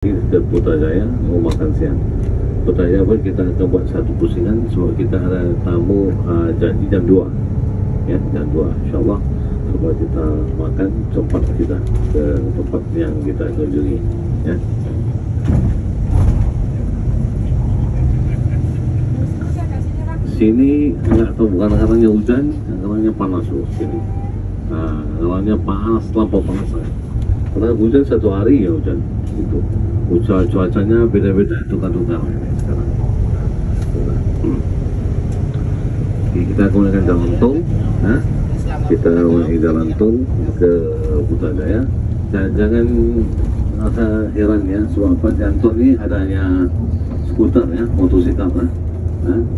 Ke Putrajaya mau makan siang. Putrajaya pun kita akan buat satu pusingan sebab kita ada tamu janji jam 2 ya, jam 2 insyaAllah supaya kita makan cepat kita ke tempat yang kita kunjungi ya. Sini enggak tahu, bukan karena hujan, karena panas loh sini. Karena panas, lampau panas ya. Karena hujan satu hari ya hujan itu. Cuacanya beda-beda, tukar-tukar sekarang. Kita gunakan jalan tol, kita gunakan jalan tol ke Putrajaya. Jangan rasa heran ya, sebab apa jalan tol ini adanya skuter ya, motosikal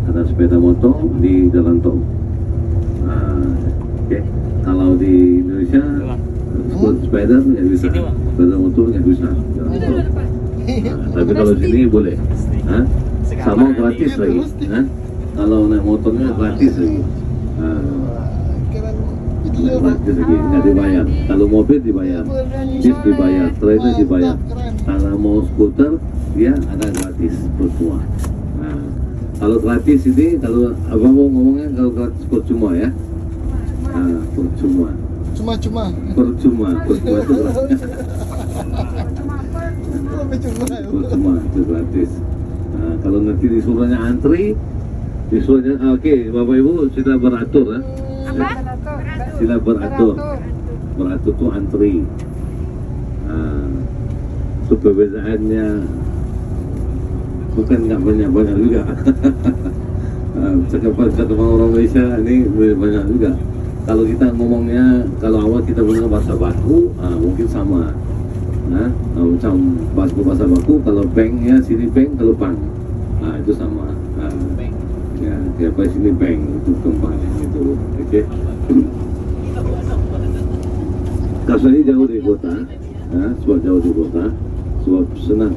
ada sepeda motor di jalan tol. Kalau di Indonesia sepeda nggak bisa, sepeda motor nggak bisa jalan tol. Tapi kalau sini boleh, sama gratis lagi. Kalau naik motornya gratis lagi, gratis lagi, nggak dibayar. Kalau mobil dibayar, bis dibayar, kereta dibayar. Kalau mau skuter dia ada gratis percuma. Kalau gratis ini, kalau abang mau ngomongnya kalau gratis percuma ya, percuma. Percuma itu gratis. Kalau nanti disuruhnya antri, disuruhnya oke, Bapak Ibu sudah beratur ya. Sila beratur tuh antri. Itu perbedaannya bukan nggak banyak juga. Cakapan orang Malaysia ini banyak juga. Kalau kita ngomongnya, kalau awal kita punya bahasa baku, mungkin sama. Macam bahasa baku, kalau bank ya sini bank, kalau bank, itu sama. Ya, siapa sini bank itu tempatnya itu, oke. Kasus ini jauh dari kota, sebab jauh dari kota, sebab senang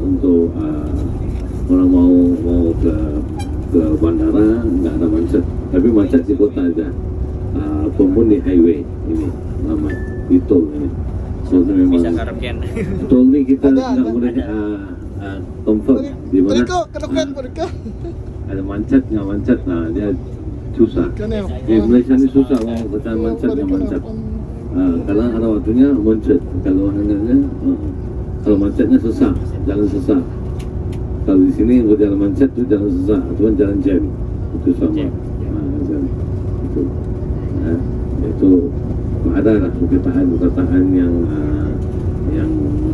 untuk orang mau ke bandara nggak ada macet, tapi macet di kota aja. Pun di highway ini lama di tol ini. So memang tol ini kita nggak boleh confirm di mana. Ada macet nggak macet, dia susah. Di Malaysia ini susah mau kita macet nggak macet. Karena ada waktunya macet. Kalau macetnya susah, jalan susah. Kalau di sini jalan macet itu jalan susah, itu kan jalan jam itu sama. Itu ada lah perkataan yang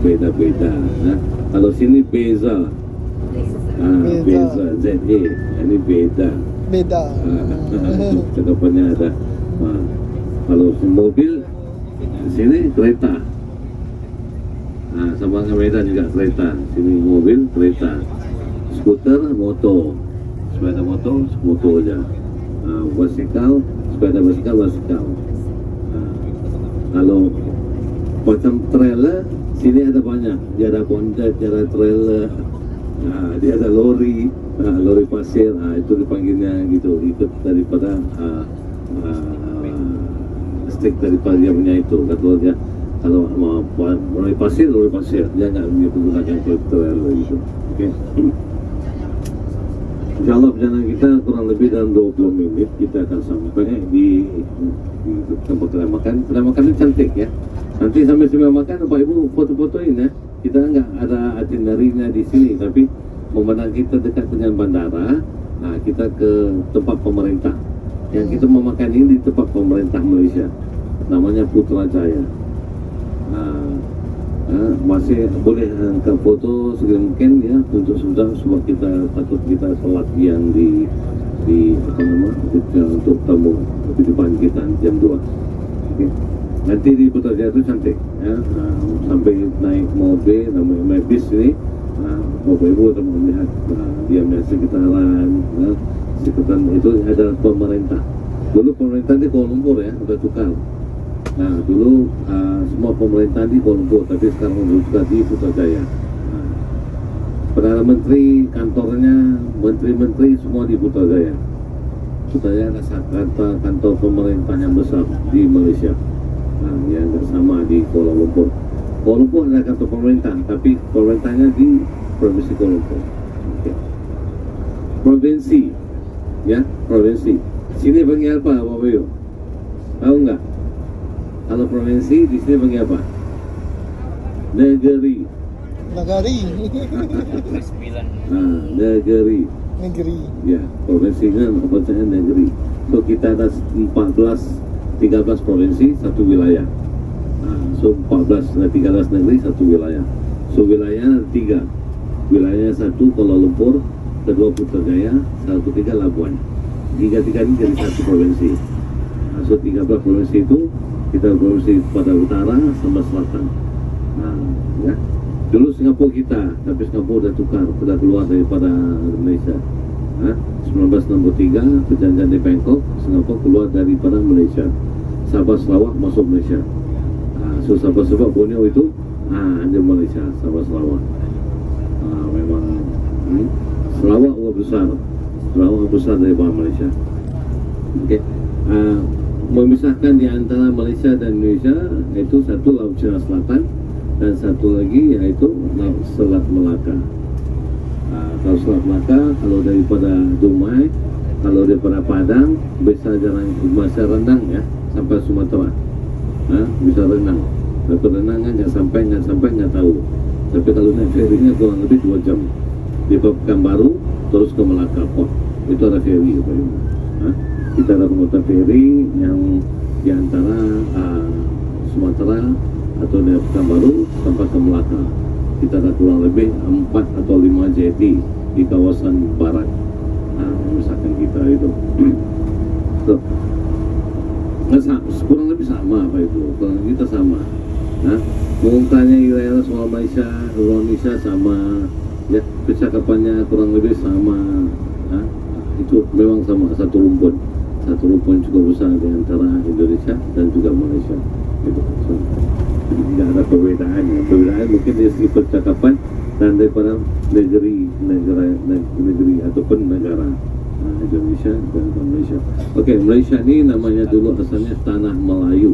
beda-beda. Kalau sini beza, ZE, ini beda. Cakapannya ada. Kalau mobil sini kereta, sama Medan juga kereta. Sini mobil kereta, skuter motor, sepeda motor aja, basikal sepeda basikal. Kalau macam trailer sini ada banyak, dia ada bondet, dia ada trailer, dia ada lori pasir, itu dipanggilnya gitu, ikut daripada stick daripada dia punya itu. Kalau mau lori pasir dia nggak menggunakan trailer gitu. Oke. Insyaallah perjalanan kita kurang lebih dalam 20 menit kita akan sampai di tempat kedai makan. Kedai makan ini cantik ya. Nanti sampai makan Bapak Ibu foto-fotoin ya. Kita nggak ada itinerary-nya di sini, tapi memandang kita dekat dengan bandara, kita ke tempat pemerintah. Yang kita mau makan ini di tempat pemerintah Malaysia, namanya Putrajaya. Masih boleh angkat foto segera mungkin ya, untuk sebab kita takut kita sholat yang di untuk tamu di depan kita jam 2. Okay. Nanti di Putrajaya itu cantik ya, sampai naik mobil namanya bis ini, Bapak Ibu akan melihat diamnya sekitaran sekitar itu ada pemerintah. Dulu pemerintah di Kuala Lumpur ya, udah tukar. Dulu semua pemerintah di Kuala Lumpur, tapi sekarang sudah di Putrajaya. Perdana Menteri kantornya, menteri-menteri semua di Putrajaya. Putrajaya adalah kantor pemerintah yang besar di Malaysia, yang sama di Kuala Lumpur. Kuala Lumpur ada kantor pemerintah, tapi pemerintahnya di Provinsi Kuala Lumpur. Okay. Provinsi, ya, provinsi. Sini panggil apa, Bapak Ibu? Tahu nggak? Kalau provinsi di sini panggil apa? Negeri. Negeri. Negeri. Negeri. Ya, provinsi kan kepercayaan negeri. So kita ada 13 provinsi, satu wilayah. So 13 negeri, satu wilayah. So wilayahnya ada 3. Wilayahnya 1 Kuala Lumpur, kedua Putrajaya, ketiga Labuan. 3 ini jadi satu provinsi. So 13 provinsi itu kita provinsi pada utara sama selatan. Ya. Dulu Singapura kita, tapi Singapura sudah keluar daripada Malaysia. 1963 perjanjian di Bangkok, Singapura keluar daripada Malaysia. Sabah Sarawak masuk Malaysia. So Sabah Sarawak Borneo itu ada Malaysia, Sabah Sarawak. Memang Sarawak besar daripada Malaysia. Okay. Memisahkan di antara Malaysia dan Indonesia itu satu Laut Cina Selatan dan satu lagi yaitu Laut Selat Melaka. Kalau Selat Melaka, kalau daripada Dumai, kalau daripada Padang bisa jalan masa renang ya sampai Sumatera. Bisa renang. Tapi renang kan nggak sampai nggak tahu. Tapi kalau naik ferinya kurang lebih 2 jam. Di Pekanbaru terus ke Melaka Port. Itu ada feri. Kita ada penghutan feri yang di antara Sumatera atau dari Pekanbaru sampai ke Melaka. Kita ada kurang lebih 4 atau 5 jetty di kawasan barat. Misalkan kita itu so, kurang lebih sama apa itu, kurang lebih kita sama. Mau tanya wilayah soal Malaysia, Indonesia sama, ya percakapannya kurang lebih sama. Itu memang sama, satu rumpun cukup besar di antara Indonesia dan juga Malaysia. Gitu. So, tidak ada perbedaan mungkin dari segi percakapan dan daripada negeri ataupun negara. Indonesia dan Malaysia. Oke, Malaysia ini namanya dulu asalnya Tanah Melayu.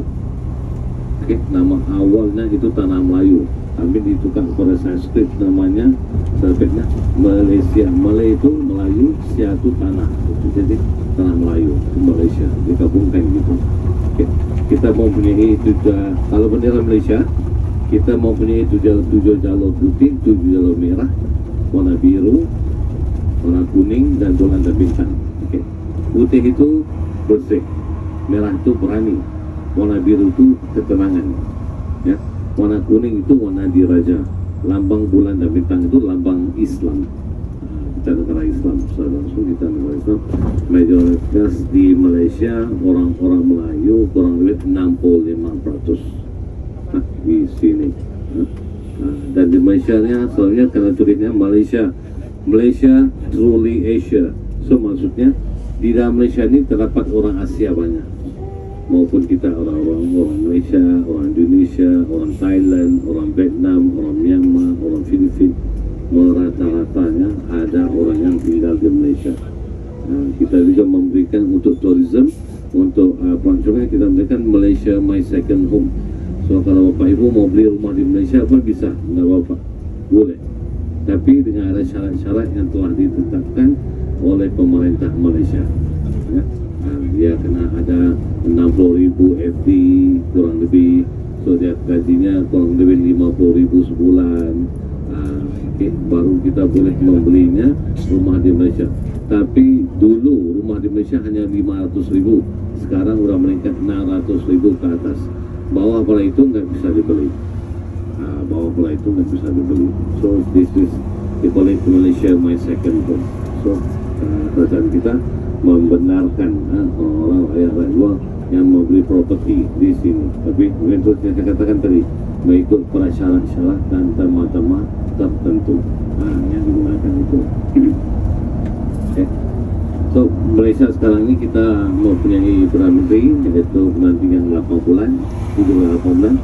Oke, nama awalnya itu Tanah Melayu. Tapi ditukar pada Sanskrit namanya terbitnya Malaysia. Malay itu Melayu, Sia itu tanah. Jadi Tanah Melayu itu Malaysia digabungkan gitu. Oke, kita mempunyai kalau bendera Malaysia kita mempunyai 7 jalur putih, 7 jalur merah, warna biru, warna kuning dan bulan dan bintang. Oke. Putih itu bersih, merah itu berani, warna biru itu ketenangan, ya. Warna kuning itu warna diraja. Lambang bulan dan bintang itu lambang Islam. Kita negara Islam, secara langsung kita negara Islam. Mayoritas di Malaysia orang-orang Melayu kurang lebih 65% di sini. Dan di Malaysia-nya soalnya karena tulisnya Malaysia truly Asia. So maksudnya di dalam Malaysia ini terdapat orang Asia banyak, maupun kita orang Malaysia, orang Indonesia, orang Thailand, orang Vietnam, orang Myanmar, orang Filipina, merata-ratanya ada orang yang tinggal di Malaysia. Kita juga memberikan untuk tourism, untuk pelancongan kita memberikan Malaysia My Second Home. So kalau Bapak Ibu mau beli rumah di Malaysia pun bisa, nggak apa-apa, boleh. Tapi dengan ada syarat-syarat yang telah ditetapkan oleh pemerintah Malaysia. Ya. Dia kena ada 60.000 FD kurang lebih, so dia gajinya kurang lebih 50.000 sebulan. Baru kita boleh membelinya rumah di Malaysia. Tapi dulu rumah di Malaysia hanya 500.000, sekarang udah meningkat 600.000 ke atas. Bawah pula itu nggak bisa dibeli. So this is they call it Malaysia My Second Home. So kerajaan kita membenarkan orang rakyat luar yang membeli properti di sini. Tapi untuk yang saya katakan tadi, mengikut syarat-syarat dan tema-tema tertentu yang digunakan itu. Okay. So Malaysia sekarang ini kita mempunyai Perdana Menteri, yaitu nanti yang 8 bulan, 8 bulan,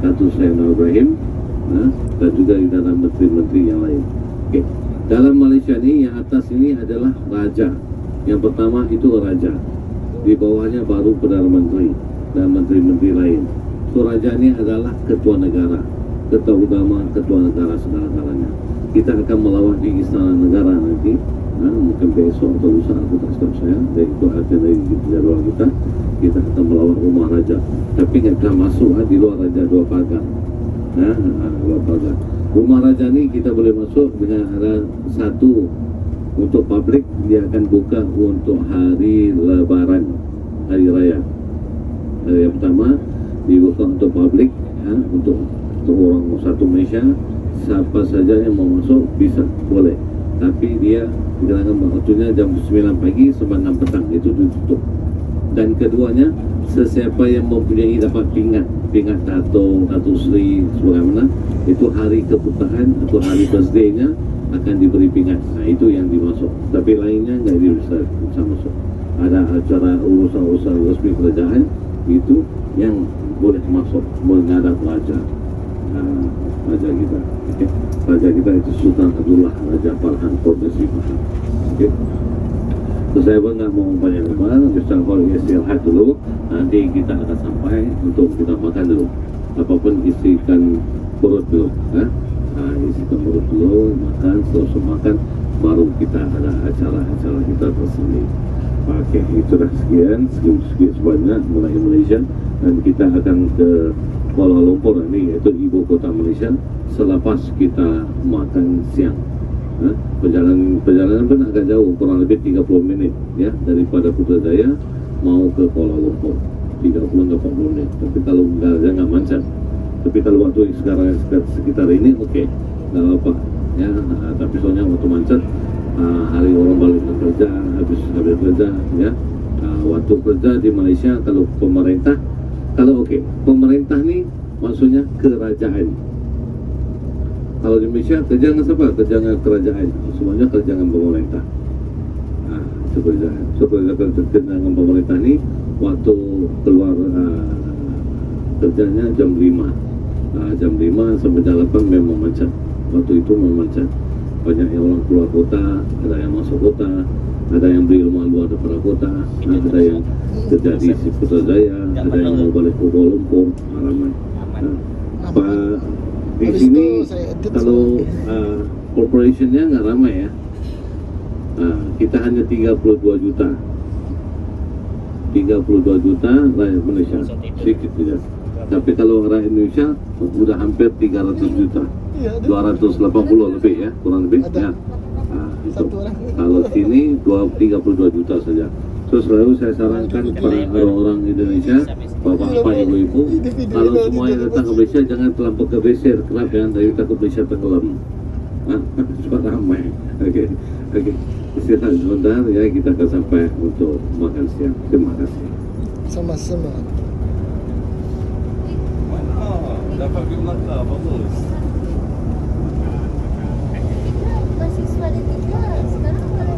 Datuk Seri Anwar Ibrahim, dan juga di dalam menteri-menteri yang lain. Okay. Dalam Malaysia ini yang atas ini adalah raja. Yang pertama itu raja. Di bawahnya baru Perdana Menteri dan menteri-menteri lain. So raja ini adalah ketua negara. ketua utama, ketua negara segala-galanya. Kita akan melawat di Istana Negara nanti, mungkin besok atau lusa, aku tak tahu saya. Dan itu agenda jadwal kita. Kita akan melawat rumah raja, tapi nggak akan masuk di luar raja 2 pagar. Luar pagar. Rumah raja ni kita boleh masuk dengan ada satu untuk publik, dia akan buka untuk hari Lebaran, hari raya. Hari yang pertama dibuka untuk publik, untuk orang satu Malaysia. Siapa saja yang mau masuk bisa, boleh. Tapi dia dikenalkan waktunya jam 9 pagi sampai 6 petang, itu ditutup. Dan keduanya, sesiapa yang mempunyai dapat pingat Dato' Sri sebagaimana, itu hari keputaan atau hari birthday-nya akan diberi pingat. Nah, itu yang dimasuk. Tapi lainnya nggak bisa masuk. Ada acara urusan resmi kerajaan, itu yang boleh masuk menghadap raja. Raja kita, okay. Raja kita itu Sultan Abdullah Raja Farhan Perdesi Farhan. Okay. So, saya pun nggak mau banyak lebar, justru kalau istirahat dulu, nanti kita akan sampai untuk kita makan dulu. Apapun isikan perut dulu, isikan perut dulu, makan, selesai makan, baru kita ada acara-acara kita tersendiri. Oke, itu dah sekian sebanyak mulai Malaysia, dan kita akan ke Kuala Lumpur ini, yaitu ibu kota Malaysia, selepas kita makan siang. Perjalanan pun agak jauh, kurang lebih 30 minit ya, daripada Putrajaya mau ke Kuala Lumpur, 30-40 menit. Tapi kalau jangan mancat. Tapi kalau waktu sekitar ini oke, nggak apa ya. Tapi soalnya waktu mancat, hari orang balik kerja, habis kerja ya. Waktu kerja di Malaysia, kalau pemerintah, kalau pemerintah nih maksudnya kerajaan. Kalau di Malaysia kerja dengan siapa? Kerja dengan kerajaan. Semuanya kerja dengan pemerintah. Itu kerjaan. So kerja dengan pemerintah ni waktu keluar kerjanya jam 5. Jam 5 sampai jam 8 memang macet. Waktu itu memang macet. Banyak yang orang keluar kota, ada yang masuk kota, ada yang beli rumah luar daripada kota, ada yang kerja di Putrajaya, ada yang mau balik ke Kuala Lumpur, ramai. Di sini kalau corporationnya nggak ramai ya, kita hanya 32 juta rakyat Malaysia, sedikit saja. Tapi kalau rakyat Indonesia sudah hampir 300 juta, 280 lebih ya, kurang lebih ya. Itu. Kalau sini 32 juta saja. So selalu saya sarankan kepada orang-orang Indonesia, bapak-bapak, ibu-ibu, kalau semua yang datang ke Malaysia jangan terlampau ke Malaysia, kenapa ya? Dari takut Malaysia tenggelam. Cepat ramai. Oke. Istirahat sebentar ya, kita akan sampai untuk makan siang. Terima kasih. Sama-sama. Dapat bibliotek bagus. Mahasiswa ada 3, sekarang ada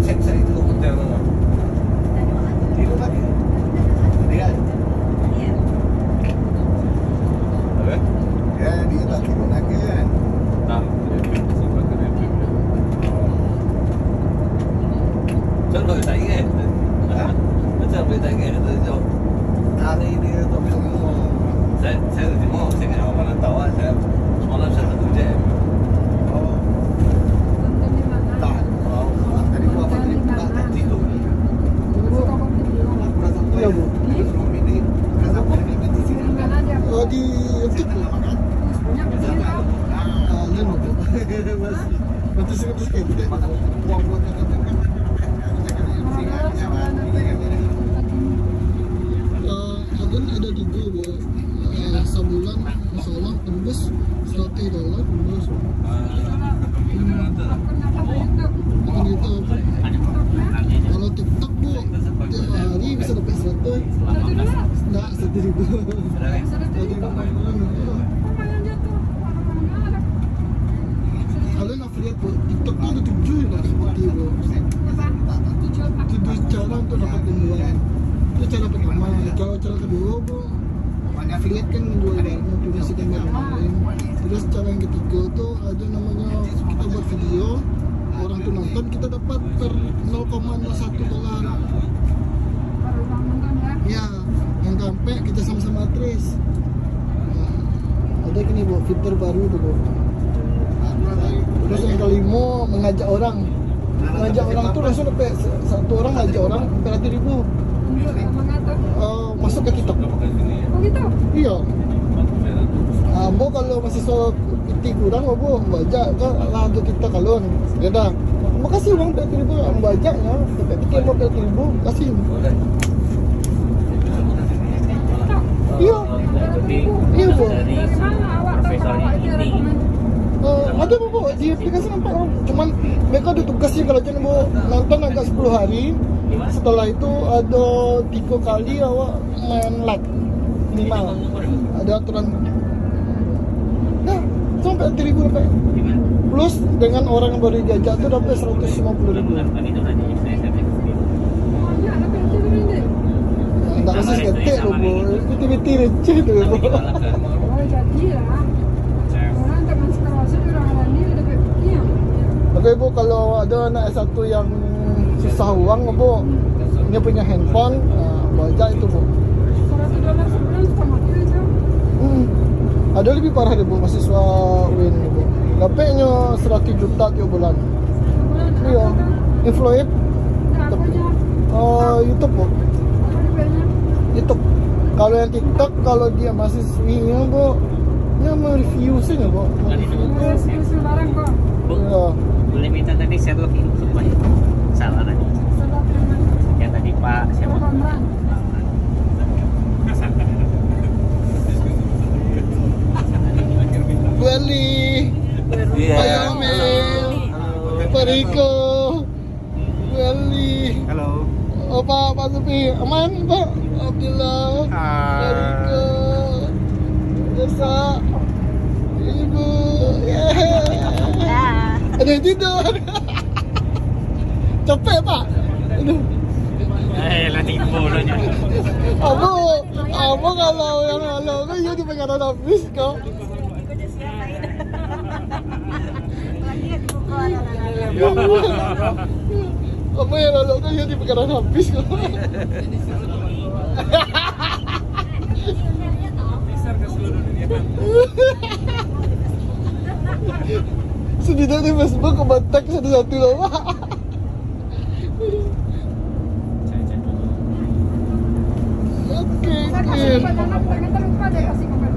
cek itu hotel mana? Di rumah dia. Dia. Apa? Ya, dia tak turun lagi kan. Tak. Jangan boleh tak ingat. Macam boleh tak ingat tu jauh. Hari dia tu semua. Saya di mana? Saya kan orang mana tahu saya semalam saya satu jam. Di YouTube masih sikit. Agen ada juga sebulan masalah tembus $100 tembus. Akan YouTube. Kalau TikTok bu, tiap hari bisa dapat 100. Nah, 1.000. Kalian affiliate bu, TikTok tuh ada 7 lah seperti itu. 7 cara untuk dapat pembualan. Itu cara pertama. Kalau cara kedua bu, affiliate kan menjual barang, promosikan barang lain. Terus cara yang ketiga tuh ada namanya kita buat video, orang tuh nonton, kita dapat per 0,01 dolar. Ya, yang sampai kita sama-sama trace. Ada gini bu, fitur baru tuh bu. Terus yang kelima, mengajak orang tuh langsung sampai satu orang ngajak orang sampai 100.000. Masuk ke kita. Oh gitu? Iya. Bo kalau mahasiswa PT kurang, bo bajak kan lah untuk kita kalon. Ya dah. Makasih uang 100.000 yang bajaknya, sampai PT mau 100.000 kasih. Iya. Iya bu. Ada bu di aplikasi nampak. Cuman mereka ada tugasnya kalau jangan bu nonton agak 10 hari. Setelah itu ada 3 kali awak main like minimal. Ada aturan. Nah, sampai 100.000 dapat. Plus dengan orang yang baru diajak tu dapat 150.000. Tak rasa seketik loh bu. Biti-biti receh tu bu. Oke bu, kalau ada anak S1 yang susah uang bu, dia punya handphone, bajak itu bu. $100 sebulan sama itu. Ada lebih parah deh bu, mahasiswa UIN bu. Dapatnya 100 juta tiap bulan. Iya, influencer. YouTube bu. YouTube. Kalau yang TikTok, kalau dia mahasiswinya bu, dia mereview saja bu. Review barang kok. Iya. Boleh minta tadi Sherlock ini supaya salah tadi. Yang tadi Pak siapa? Bu Ali, Pak Yamil, Pak Riko, Bu Ali. Halo. Oh Pak Supi, aman Pak? Alhamdulillah. Pak Riko, Desa, Ibu, ada yang tidur. Capek Pak? Aduh. Lah tipu lo nya. Apa kalau yang lalu kan dia dipegang habis kok. Apa yang lalu kan dia dipegang habis kok. Sedih di Facebook kebantak satu-satu loh Pak. Oke. Saya kasih kepada anak, ternyata lupa deh kasih kepada